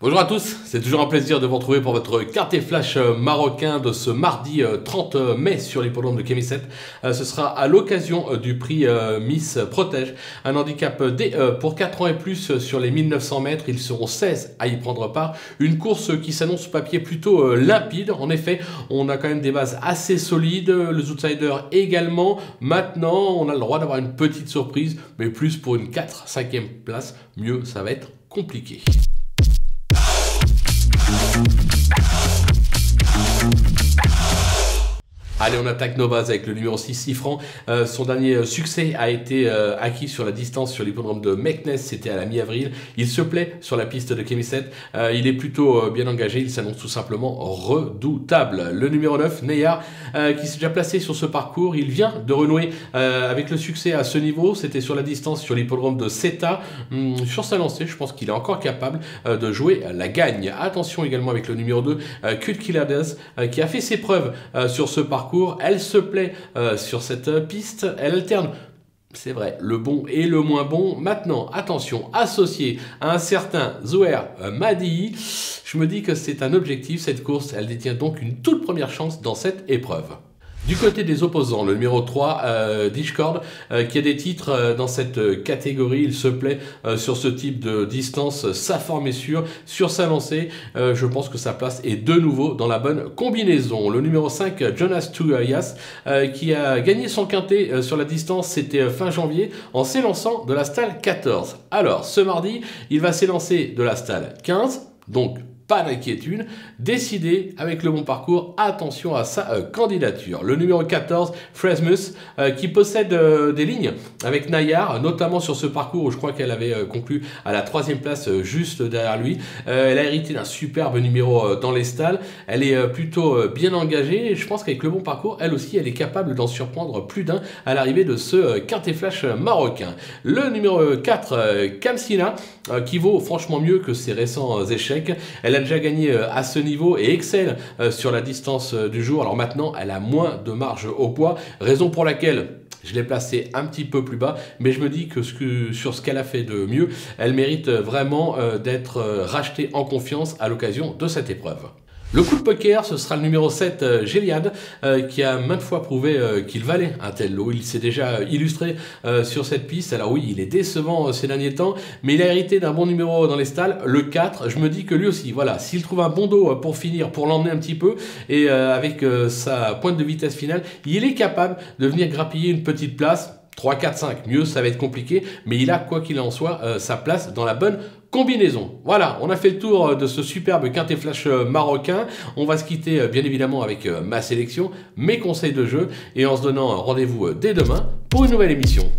Bonjour à tous, c'est toujours un plaisir de vous retrouver pour votre quartier flash marocain de ce mardi 30 mai sur l'hippodrome de Kémisset. Ce sera à l'occasion du prix Miss Protège, un handicap D pour 4 ans et plus sur les 1900 mètres. Ils seront 16 à y prendre part. Une course qui s'annonce au papier plutôt limpide. En effet, on a quand même des bases assez solides, les outsiders également. Maintenant, on a le droit d'avoir une petite surprise, mais plus pour une 4-5e place. Mieux, ça va être compliqué. Allez, on attaque nos bases avec le numéro 6, Sifran. Son dernier succès a été acquis sur la distance sur l'hippodrome de Meknes, c'était à la mi-avril. Il se plaît sur la piste de Kémisset. Il est plutôt bien engagé, il s'annonce tout simplement redoutable. Le numéro 9, Neyar, qui s'est déjà placé sur ce parcours. Il vient de renouer avec le succès à ce niveau. C'était sur la distance sur l'hippodrome de Seta. Sur sa lancée, je pense qu'il est encore capable de jouer la gagne. Attention également avec le numéro 2, Cut Kilades, qui a fait ses preuves sur ce parcours. Elle se plaît sur cette piste, elle alterne, c'est vrai, le bon et le moins bon. Maintenant, attention, associé à un certain Zouer Madi, je me dis que c'est un objectif, cette course, elle détient donc une toute première chance dans cette épreuve. Du côté des opposants, le numéro 3, Dishcord, qui a des titres dans cette catégorie, il se plaît sur ce type de distance, sa forme est sûre, sur sa lancée, je pense que sa place est de nouveau dans la bonne combinaison. Le numéro 5, Jonas Tuyas, qui a gagné son quintet sur la distance, c'était fin janvier, en s'élançant de la stalle 14. Alors, ce mardi, il va s'élancer de la stalle 15, donc pas d'inquiétude, décidé avec le bon parcours, attention à sa candidature. Le numéro 14, Fresmus, qui possède des lignes avec Nayar, notamment sur ce parcours où je crois qu'elle avait conclu à la 3e place juste derrière lui. Elle a hérité d'un superbe numéro dans les stalles, elle est plutôt bien engagée et je pense qu'avec le bon parcours, elle aussi, elle est capable d'en surprendre plus d'un à l'arrivée de ce quintet flash marocain. Le numéro 4, Kamsina, qui vaut franchement mieux que ses récents échecs. Elle a déjà gagné à ce niveau et excelle sur la distance du jour. Alors maintenant, elle a moins de marge au poids, raison pour laquelle je l'ai placée un petit peu plus bas, mais je me dis que sur ce qu'elle a fait de mieux, elle mérite vraiment d'être rachetée en confiance à l'occasion de cette épreuve. Le coup de poker, ce sera le numéro 7, Géliade, qui a maintes fois prouvé qu'il valait un tel lot. Il s'est déjà illustré sur cette piste. Alors oui, il est décevant ces derniers temps, mais il a hérité d'un bon numéro dans les stalles, le 4. Je me dis que lui aussi, voilà, s'il trouve un bon dos pour finir, pour l'emmener un petit peu, et avec sa pointe de vitesse finale, il est capable de venir grappiller une petite place. 3, 4, 5, mieux ça va être compliqué, mais il a, quoi qu'il en soit, sa place dans la bonne combinaison. Voilà, on a fait le tour de ce superbe quintet flash marocain. On va se quitter bien évidemment avec ma sélection, mes conseils de jeu, et en se donnant rendez-vous dès demain pour une nouvelle émission.